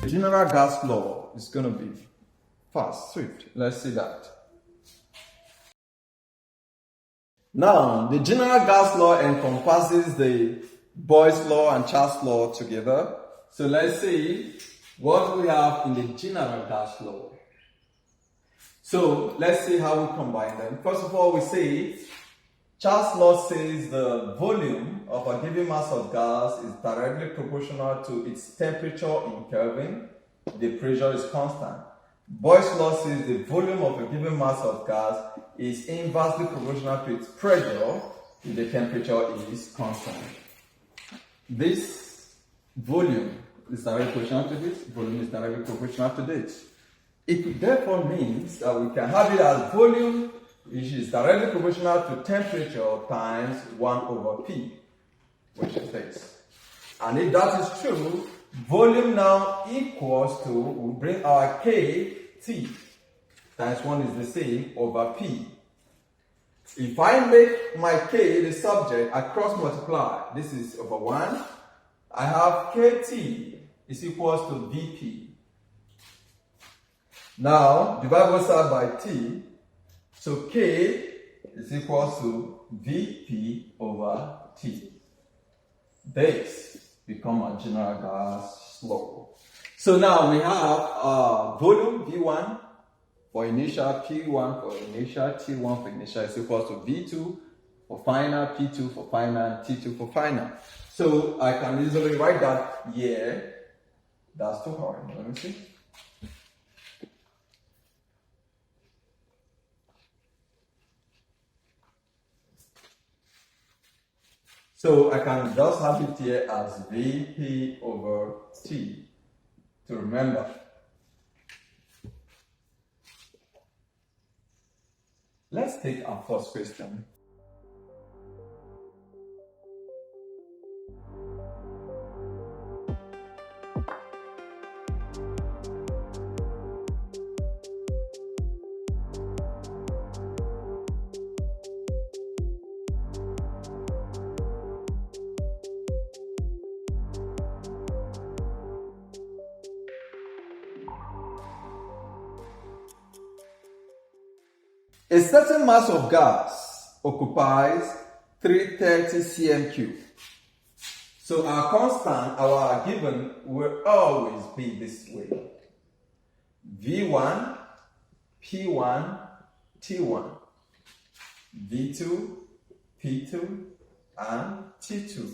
The general gas law is going to be fast, swift. Let's see that. Now, the general gas law encompasses the Boyle's law and Charles' law together. So let's see what we have in the general gas law. So let's see how we combine them. First of all, we say Charles' law says the volume of a given mass of gas is directly proportional to its temperature in Kelvin. The pressure is constant. Boyle's law says the volume of a given mass of gas is inversely proportional to its pressure if the temperature is constant. This volume is directly proportional to this, volume is directly proportional to this. It therefore means that we can have it as volume which is directly proportional to temperature times 1 over P, which is this. And if that is true, volume now equals to, we bring our K, T, times 1 is the same, over P. If I make my K the subject, I cross multiply, this is over 1, I have KT is equals to VP. Now, divide both sides by T, so K is equals to VP over T. This becomes a general gas law. So now we have volume V1 for initial, P1 for initial, T1 for initial is equals to V2 for final, P2 for final, T2 for final. So I can easily write that here. That's too hard. Let me see. So I can just have it here as VP over T to remember. Let's take our first question. A certain mass of gas occupies 330 cm3. So our constant, our given, will always be this way. V1, P1, T1, V2, P2, and T2.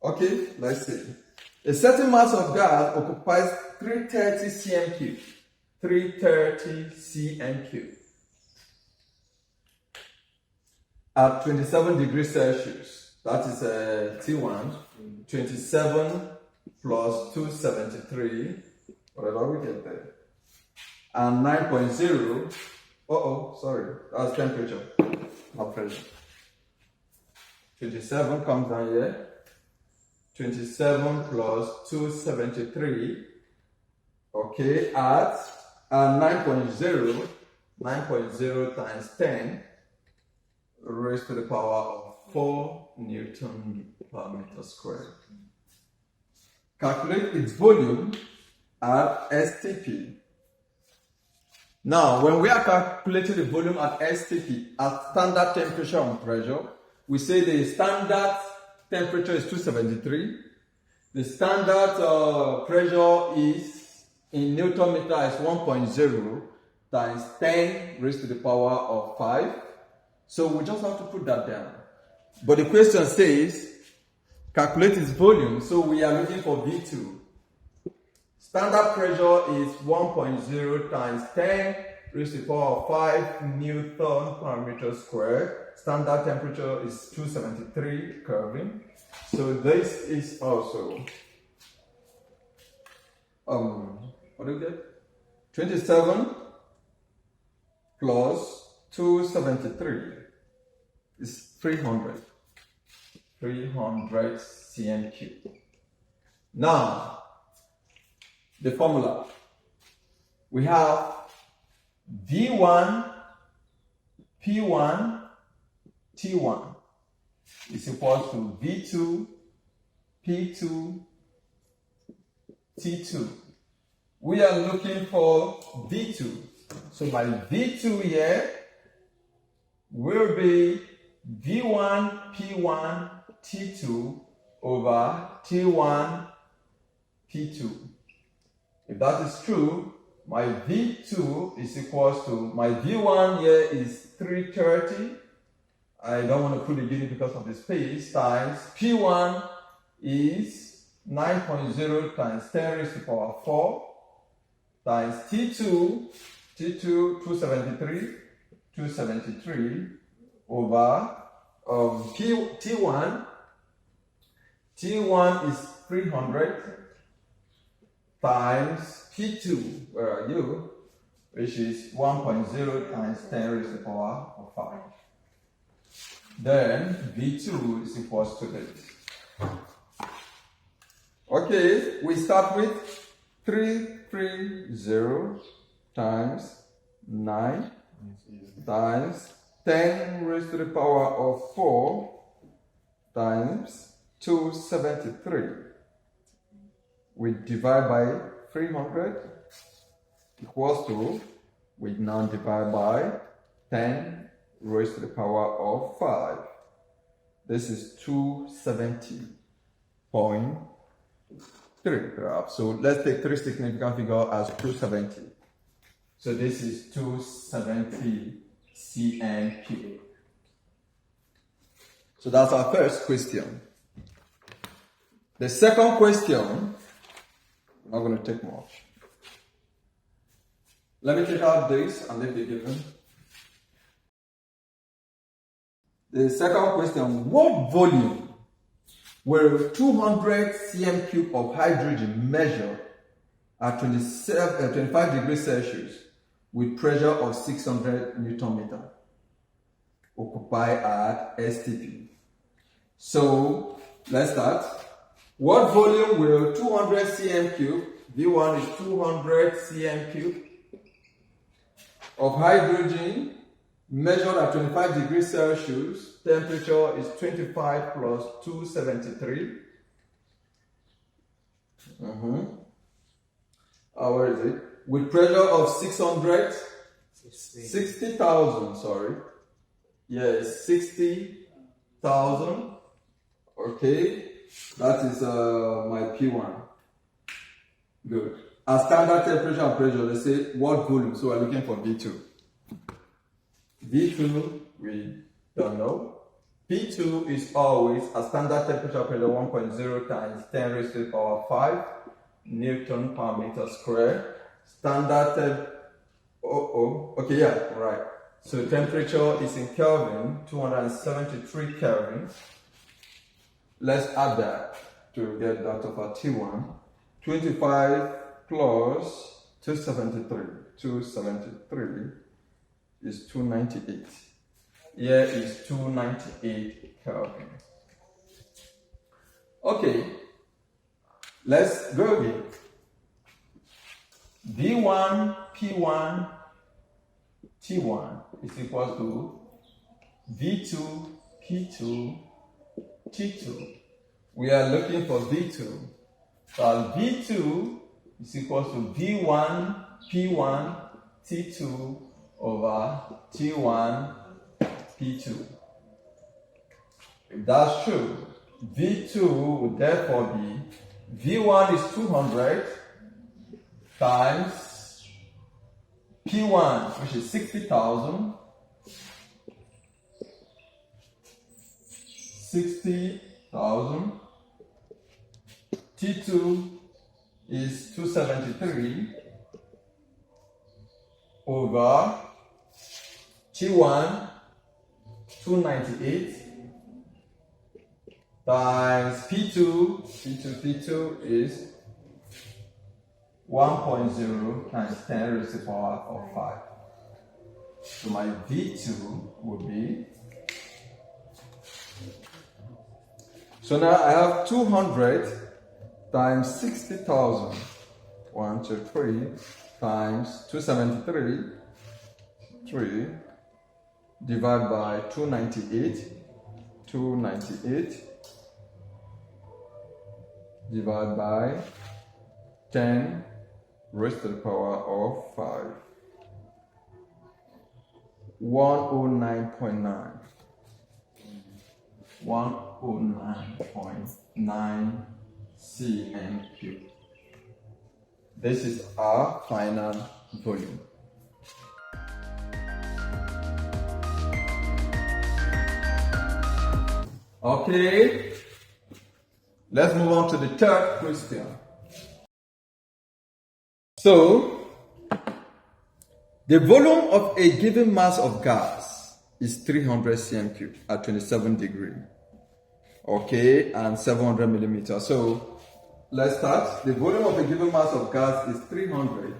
Okay, let's see. A certain mass of gas occupies 330 cm3. 330 cm3. At 27 degrees Celsius. That is T1. 27 plus 273. Whatever we get there. And 9.0. Sorry. That's temperature, not pressure. 27 comes down here. 27 plus 273, okay, at 9.0, 9.0 times 10 raised to the power of 4 Newton per meter squared. Calculate its volume at STP. Now, when we are calculating the volume at STP, at standard temperature and pressure, we say the standard temperature is 273. The standard pressure is in Newton meter is 1.0 times 10 raised to the power of 5. So we just have to put that down. But the question says calculate its volume. So we are looking for V2. Standard pressure is 1.0 times 10 raised to the power of 5 Newton per meter squared. Standard temperature is 273 Kelvin. So this is also what do you get? 27 plus 273 is 300 cm3. Now the formula, we have V1 P1 T1 is equal to V2 P2, T2. We are looking for V2. So my V2 here will be V1, P1, T2 over T1, P2. If that is true, my V2 is equals to, my V1 here is 330. I don't want to put a unit because of the space, times P1 is 9.0 times 10 raised to the power 4 times T2, 273 over T1 is 300 times P2, where are you? Which is 1.0 times 10 raised to the power of 5. Then V2 is equals to this. Okay, we start with 330 times 9 times 10 raised to the power of 4 times 273. We divide by 300 equals to, we now divide by 10 raised to the power of 5. This is 270.3 perhaps. So let's take three significant figures as 270. So this is 270 cm cubed. So that's our first question. The second question, not going to take much. Let me take out this and leave the given. The second question, what volume will 200 cm cube of hydrogen measure at 25 degrees Celsius with pressure of 600 Newton meter occupy at STP? So let's start. What volume will 200 cm cube, V1 is 200 cm cube, of hydrogen measured at 25 degrees Celsius, temperature is 25 plus 273. Where is it? With pressure of 60,000, sorry. Yes, 60,000. Okay, that is my P1. Good. As standard temperature and pressure, they say what volume? So we're looking for V2. V2, we don't know. P2 is always a standard temperature pressure 1.0 times 10 raised to the power 5 Newton per meter square. Standard okay, yeah, right. So temperature is in Kelvin, 273 Kelvin. Let's add that to get that of our T1. 25 plus 273. 273 is 298. Here is 298 Kelvin. Okay, let's go again. V1, P1, T1 is equal to V2, P2, T2. We are looking for V2. So V2 is equal to V1, P1, T2 over T1, P2. If that's true, V2 would therefore be V1 is 200 times P1, which is 60,000, 60,000. T2 is 273 over T1, 298 times P2 is 1.0 times 10 raised to the power of 5. So my V2 would be, so now I have 200 times 60,000, 1, 2, 3, times 273, 3, divided by 298, divided by 10 raised to the power of 5. 109.9. 109.9 cm cubed. This is our final volume. Okay, let's move on to the third question. So, the volume of a given mass of gas is 300 cm cubed at 27 degrees. Okay, and 700 millimeters. So, let's start. The volume of a given mass of gas is 300.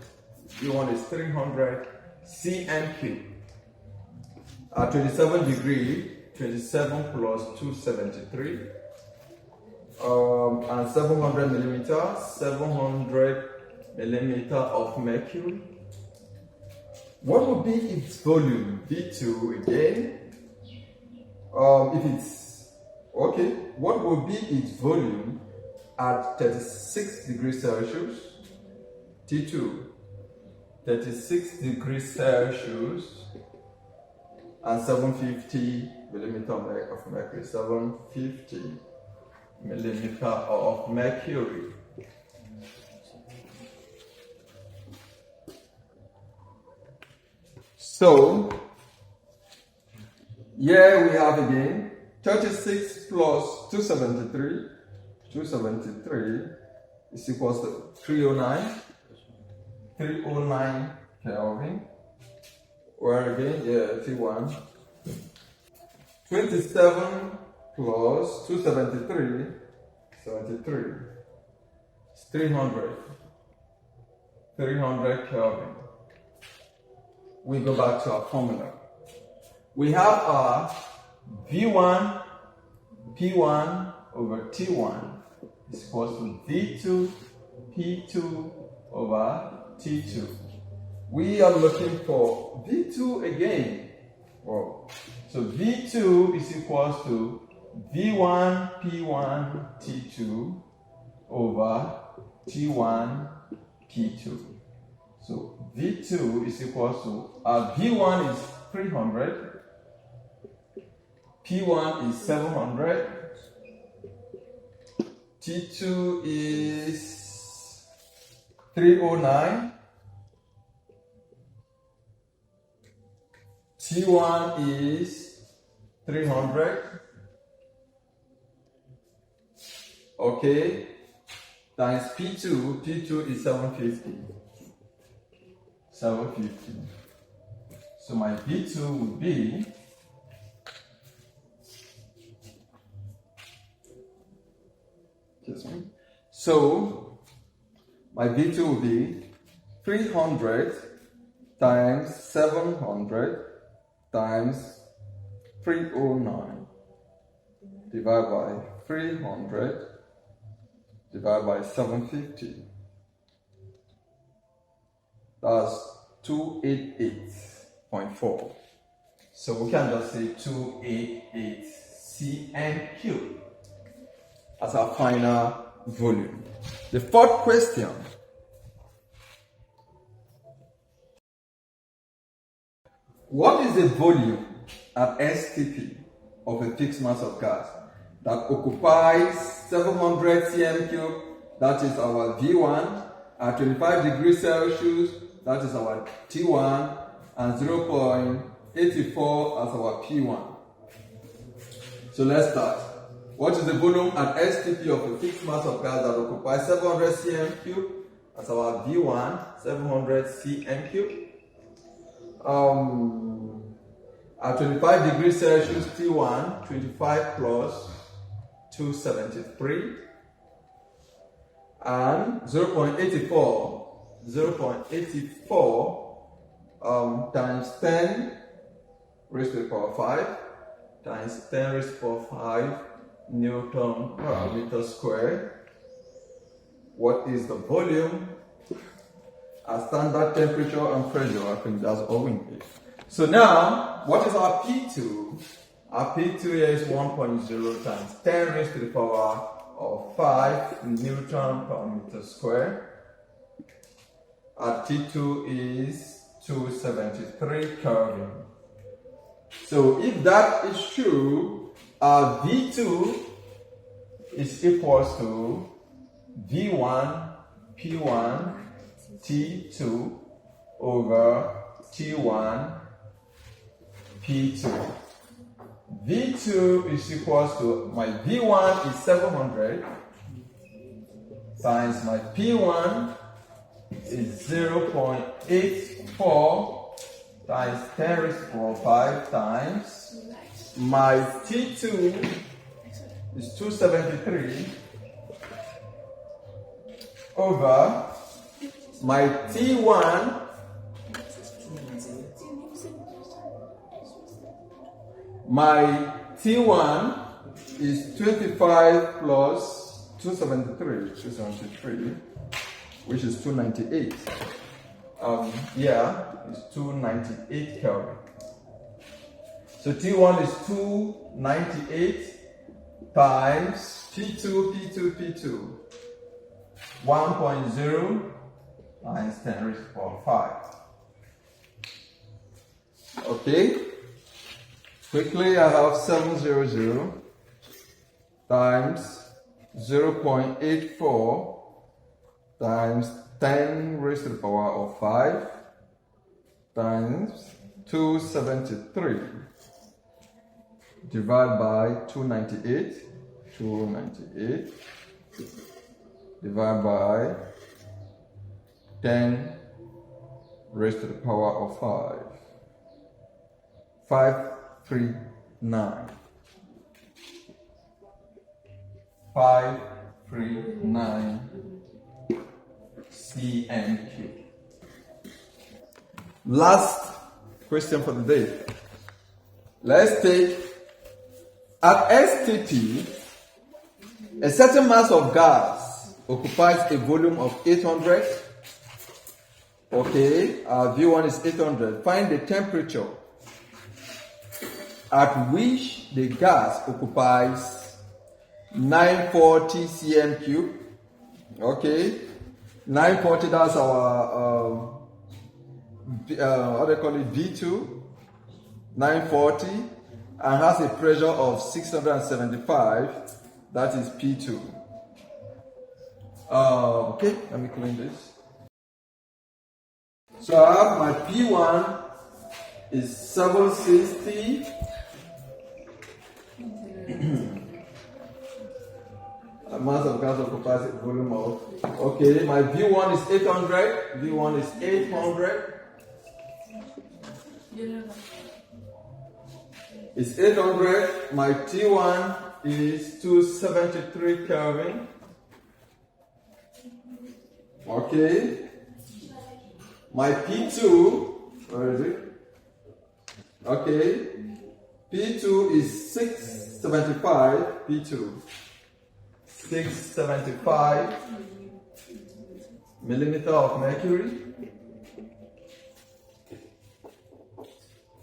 V1 is 300 cm cubed at 27 degrees. 27 plus 273 and 700 millimeters, 700 millimeter of mercury. What would be its volume? V2 again. If it's okay, what would be its volume at 36 degrees Celsius? T2, 36 degrees Celsius and 750 millimeter of mercury. 750 millimeter of mercury. So here we have again 36 plus 273. 273 is equals to 309. 309 Kelvin. Where again, T1. 27 plus 273, 73. It's 300. 300 Kelvin. We go back to our formula. We have our V1, P1 over T1 is equals to V2, P2 over T2. We are looking for V2 again. Whoa. So V2 is equals to V1 P1 T2 over T1 P2. So V2 is equals to V1 is 300, P1 is 700, T2 is 309, T1 is 300, okay, times P2, P2 is 750, 750. So my V2 would be so my V2 will be 300 times 700 times 309 divided by 300 divided by 750. That's 288.4. So we can just say 288 cm cubed as our final volume. The fourth question. What is the volume at STP of a fixed mass of gas that occupies 700 cm cubed, that is our V1, at 25 degrees Celsius, that is our T1, and 0.84 as our P1. So let's start. What is the volume at STP of a fixed mass of gas that occupies 700 cm cubed? That's our V1, 700 cm cubed. At 25 degrees Celsius, T1, 25 plus 273, and 0.84 times 10 raised to the power 5 times 10 raised to the power 5 Newton per meter square. What is the volume at standard temperature and pressure? I think that's all we need. So now, what is our P2? Our P2 here is 1.0 times 10 raised to the power or 5 Newton per meter square. At T2 is 273 Kelvin. So if that is true, our V2 is equals to V1 P1 T2 over T1 P2. V2 is equals to, my V1 is 700 times my P1 is 0.84 times 10 raised to the power 5 times my T2 is 273 over my T1 is 25 plus 273, which is 298. It's 298 Kelvin. So T1 is 298 times P2, 1.0 times 10 raised to the power 5. Okay. Quickly, I have 700 times 0.84 times 10 raised to the power of 5 times 273 divided by 298 divided by 10 raised to the power of 539 cm3. Last question for the day. Let's take, at STP, a certain mass of gas occupies a volume of 800. Okay, our V1 is 800. Find the temperature at which the gas occupies 940 cm cube. Okay, 940, that's our what they call it, V2, 940, and has a pressure of 675, that is P2. Okay, let me clean this. So I have my P1 is 760. Mass of gas occupies a volume of, okay, my V1 is 800, V1 is 800. It's 800, my T1 is 273 Kelvin. Okay. My P2, where is it? Okay. P2 is 675, P2. 675 millimeter of mercury.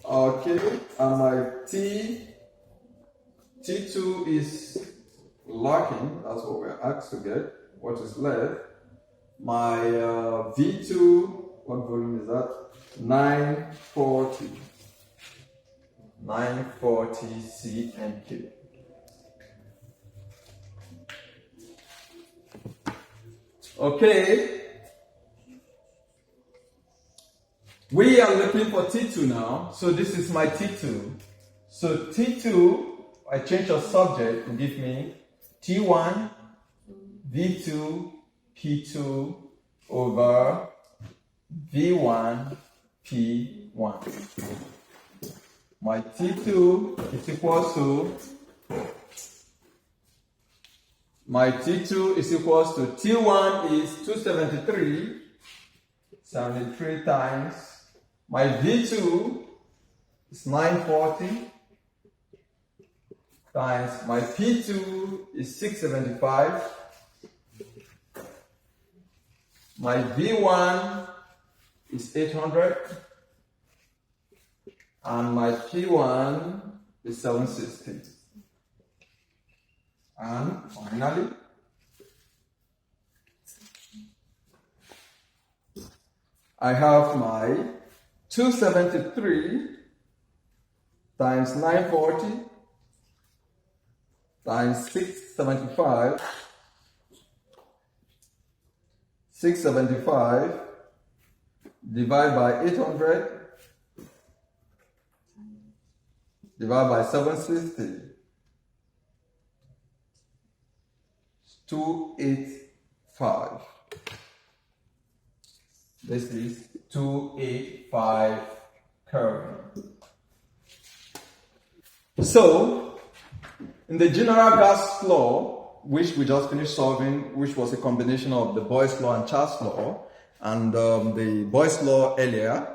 Okay, and my T2 is lacking. That's what we're asked to get. What is left? My V2, what volume is that? 940 cm3. Okay, we are looking for T2 now. So this is my T2. So T2, I change the subject to give me T1 V2 P2 over V1 P1. My T2 is equals to, my T2 is equals to, T1 is 273, 73 times, my V2 is 940 times, my P2 is 675, my V1 is 800, and my P1 is 760. And finally, I have my 273 times 940 times 675. 675 divided by 800 divided by 760. 285. This is 285 Kelvin. So, in the general gas law, which we just finished solving, which was a combination of the Boyle's law and Charles' law, and the Boyle's law earlier,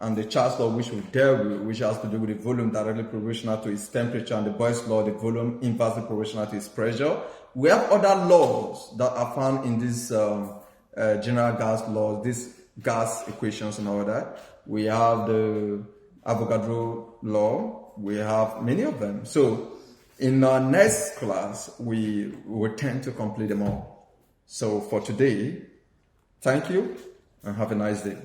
and the Charles' law, which we dealt with, which has to do with the volume directly proportional to its temperature, and the Boyle's law, the volume inversely proportional to its pressure. We have other laws that are found in this general gas laws, these gas equations and all that. We have the Avogadro law. We have many of them. So in our next class, we will tend to complete them all. So for today, thank you and have a nice day.